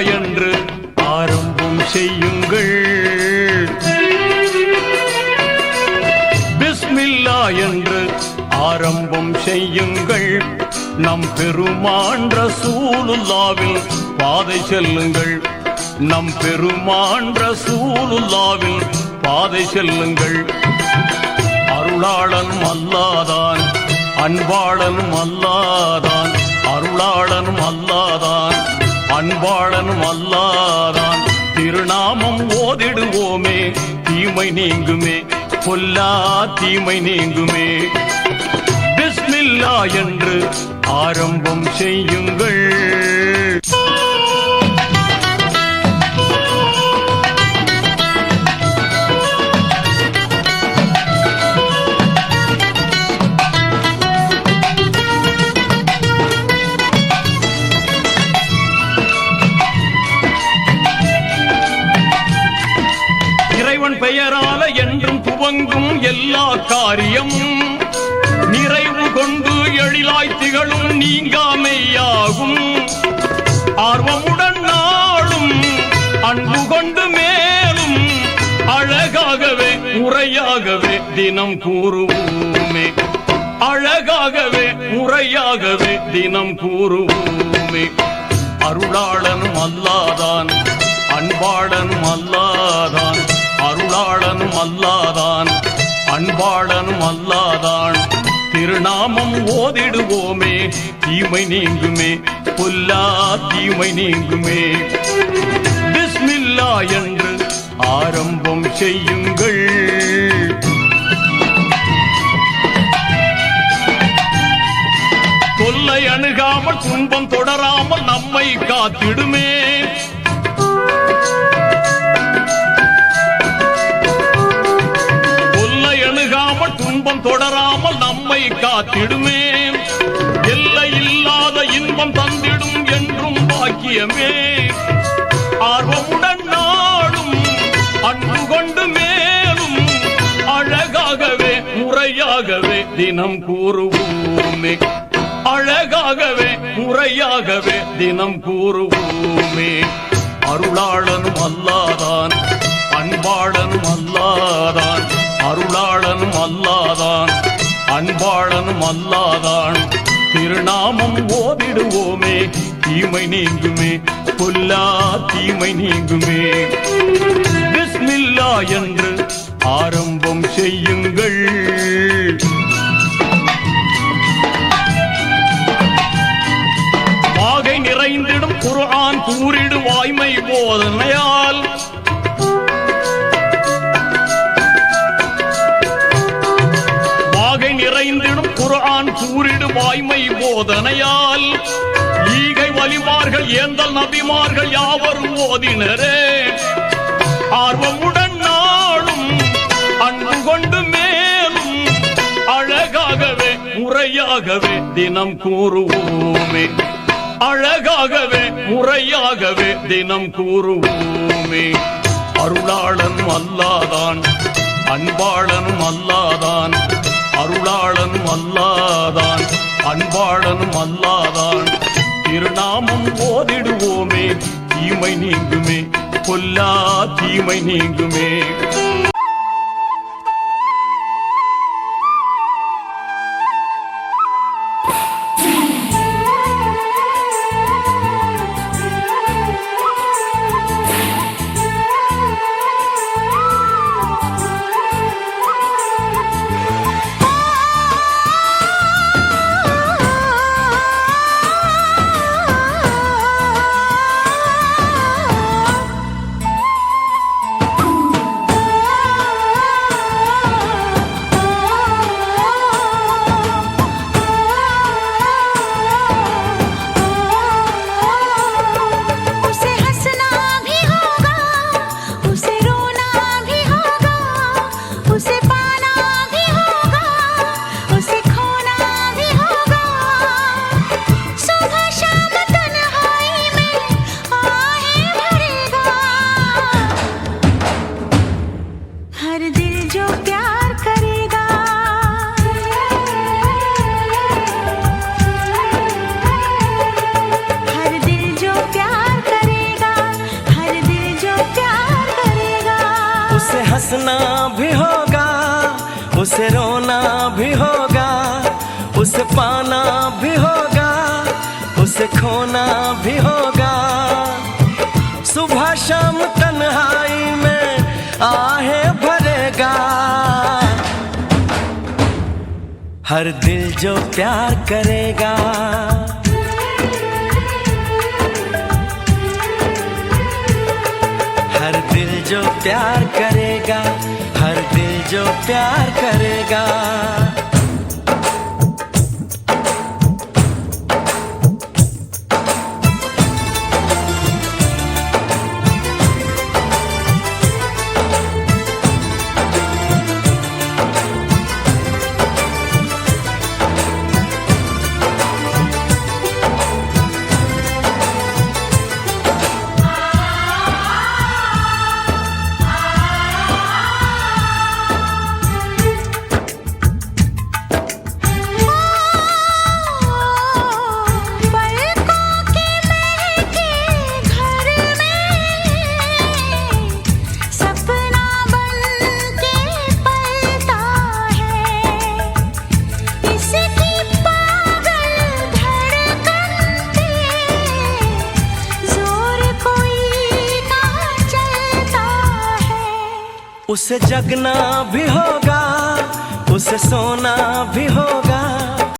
என்று ஆரம்பம் செய்யுங்கள். பிஸ்மில்லா என்று ஆரம்பம் செய்யுங்கள். நம் பெருமான் ரசூலுல்லாவின் பாதை செல்லுங்கள். நம் பெருமான் ரசூலுல்லாவின் பாதை செல்லுங்கள். அருளாளன் அல்லாதான், அன்பாளன் அல்லாதான், அருளாளன் அல்லாதான், அன்பாளன் அல்லாதான். திருநாமம் ஓதிடுவோமே, தீமை நீங்குமே, பொல்லா தீமை நீங்குமே. பிஸ்மில்லா என்று ஆரம்பம் செய்யுங்கள். பெயரால என்றும் துவங்கும் எல்லா காரியம் நிறைவு கொண்டு எழிலாய் திகழும் நீங்காமையாகும். ஆர்வமுடன் நாளும் அன்பு கொண்டு மேலும் அழகாகவே முறையாகவே தினம் கூறுவோமே. அழகாகவே முறையாகவே தினம் கூறுவோமே. அருளாளனும் அல்லாதான், அன்பாளனும் அல்லாதான், அருளாளனும் அல்லாதான், அன்பாளனும் அல்லாதான். திருநாமம் ஓதிடுவோமே, தீமை நீங்குமே, பொல்லா தீமை நீங்குமே. பிஸ்மில்லா என்று ஆரம்பம் செய்யுங்கள். தொல்லை அணுகாமல் துன்பம் தொடராமல் நம்மை காத்திடுமே. துன்பம் தொடராமல் நம்மை காத்திடுமே. எல்லை இல்லாத இன்பம் தந்திடும் என்றும் பாக்கியமே. ஆர்வமுடன் நாளும் அன்பு கொண்டு மேலும் அழகாகவே முறையாகவே தினம் கூறுவோமே. அழகாகவே முறையாகவே தினம் கூறுவோமே. அருளாளனும் அல்லாதான், அன்பாளனும் அல்லாதான், அருளாளனும் அல்லாதான், அன்பாளனும் அல்லாதான். திருநாமம் ஓதிடுவோமே, தீமை நீங்குமே, பொல்லா தீமை நீங்குமே. பிஸ்மில்லா என்று ஆரம்பம் செய்யுங்கள். வாகை நிறைந்திடும் குர்ஆன் கூறிடு வாய்மை போதனையால். நிறைந்திடும் குர்ஆன் கூறிடு வாய்மை போதனையால். ஈகை வலிமார்கள் ஏந்தல் நபிமார்கள் யாவரும் ஓதினரே. ஆர்வமுடன் நாளும் அன்பு கொண்டு மேலும் அழகாகவே முறையாகவே தினம் கூறுவோமே. அழகாகவே முறையாகவே தினம் கூறுவோமே. அருளாளனும் அல்லாதான், அன்பாளனும் அல்லாதான், அருளாளனும் அல்லாதான், அன்பாளனும் அல்லாதான். திருநாமம் ஓதிடுவோமே, தீமை நீங்குமே, பொல்லா தீமை நீங்குமே. उसे रोना भी होगा, उसे पाना भी होगा, उसे खोना भी होगा। सुबह शाम तन्हाई में आहें भरेगा। हर दिल जो प्यार करेगा, हर दिल जो प्यार करेगा, हर दिल जो प्यार करेगा। उसे जगना भी होगा, उसे सोना भी होगा,